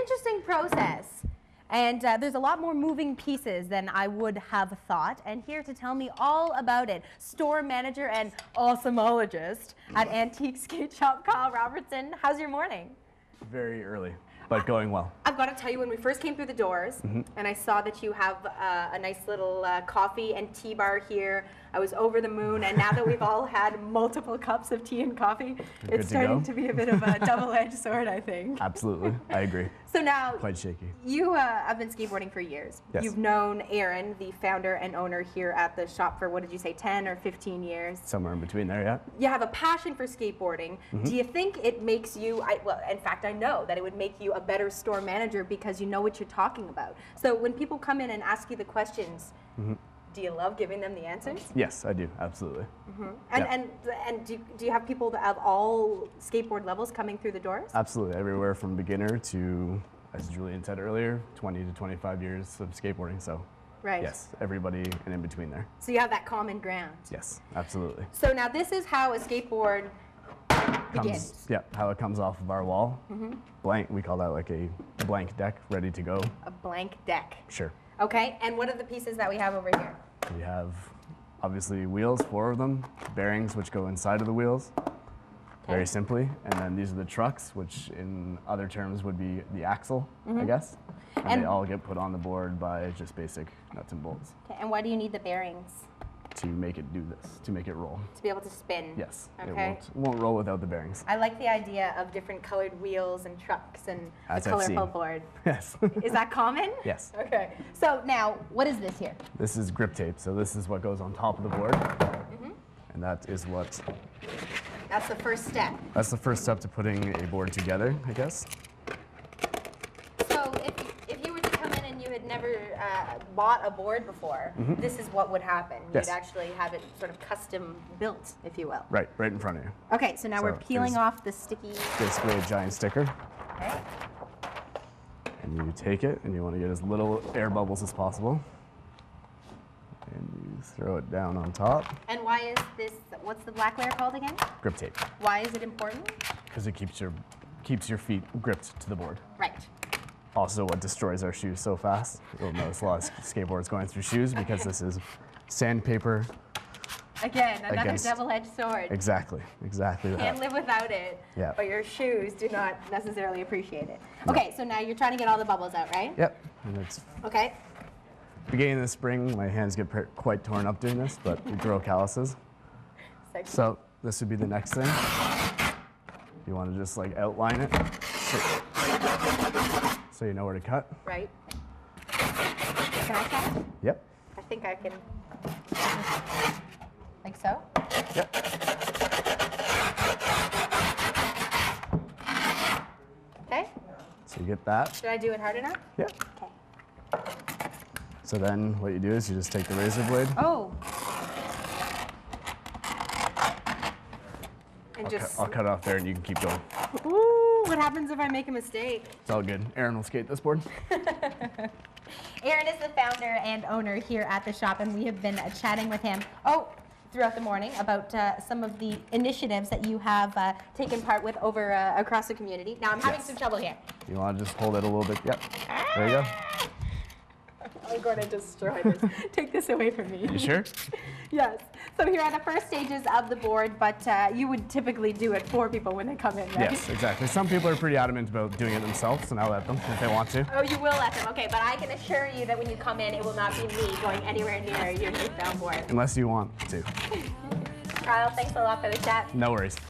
interesting process. And there's a lot more moving pieces than I would have thought. And here to tell me all about it, store manager and awesomeologist at Antique Skate Shop, Kyle Robertson. How's your morning? Very early, but going well. I've got to tell you, when we first came through the doors, and I saw that you have a nice little coffee and tea bar here, I was over the moon. And now that we've all had multiple cups of tea and coffee, it's starting to be a bit of a double-edged sword, I think. Absolutely, I agree. So now, quite shaky. You have been skateboarding for years. Yes. You've known Aaron, the founder and owner here at the shop, for, what did you say, 10 or 15 years? Somewhere in between there, yeah. You have a passion for skateboarding. Do you think it makes you, well, in fact, I know that it would make you a better store manager because you know what you're talking about. So when people come in and ask you the questions, do you love giving them the answers? Yes, I do, absolutely. And do you have people that have all skateboard levels coming through the doors? Absolutely, everywhere from beginner to, as Julian said earlier, 20 to 25 years of skateboarding, so right. Yes, everybody and in between there. So you have that common ground. Yes, absolutely. So now this is how a skateboard begins. Yeah, how it comes off of our wall. Blank, we call that like a blank deck, ready to go. A blank deck. Sure. Okay, and what are the pieces that we have over here? We have obviously wheels, 4 of them, bearings which go inside of the wheels, very simply, and then these are the trucks, which in other terms would be the axle, I guess. And they all get put on the board by just basic nuts and bolts. Okay, and why do you need the bearings? To make it do this, to make it roll. To be able to spin? Yes, okay. It won't roll without the bearings. I like the idea of different colored wheels and trucks and As the I've colorful seen. board. Yes. Is that common? Yes. Okay, so now, what is this here? This is grip tape, so this is what goes on top of the board, and that is what... That's the first step. That's the first step to putting a board together, I guess. So if you were to come in and you had never bought a board before, this is what would happen. Yes. You'd actually have it sort of custom built, if you will. Right in front of you. Okay, so now we're peeling off the sticky... Basically a giant sticker. Okay. And you take it, and you want to get as little air bubbles as possible. And you throw it down on top. And why is this, what's the black layer called again? Grip tape. Why is it important? Because it keeps your feet gripped to the board. Right. Also what destroys our shoes so fast. You'll notice a lot of skateboards going through shoes because this is sandpaper. Again, another double-edged sword. Exactly that. Can't live without it, Yeah. but your shoes do not necessarily appreciate it. Okay, so now you're trying to get all the bubbles out, right? Yep. And it's Okay. beginning of the spring, my hands get quite torn up doing this, but we grow calluses. So this would be the next thing. You want to just like outline it so you know where to cut. Right. Can I cut? Yep. I think I can. Like so? Yep. Okay. So you get that. Did I do it hard enough? Yep. Okay. So then what you do is you just take the razor blade. Oh. And I'll cut it off there and you can keep going. Ooh, what happens if I make a mistake? It's all good. Aaron will skate this board. Aaron is the founder and owner here at the shop, and we have been chatting with him throughout the morning about some of the initiatives that you have taken part with over across the community. Now I'm having some trouble here. You want to just hold it a little bit. Yep. There you go. I'm going to destroy this. Take this away from me. You sure? Yes. So here are the first stages of the board, but you would typically do it for people when they come in, right? Yes, exactly. Some people are pretty adamant about doing it themselves, and I'll let them if they want to. Oh, you will let them. Okay, but I can assure you that when you come in, it will not be me going anywhere near your newfound board. Unless you want to. Kyle, thanks a lot for the chat. No worries.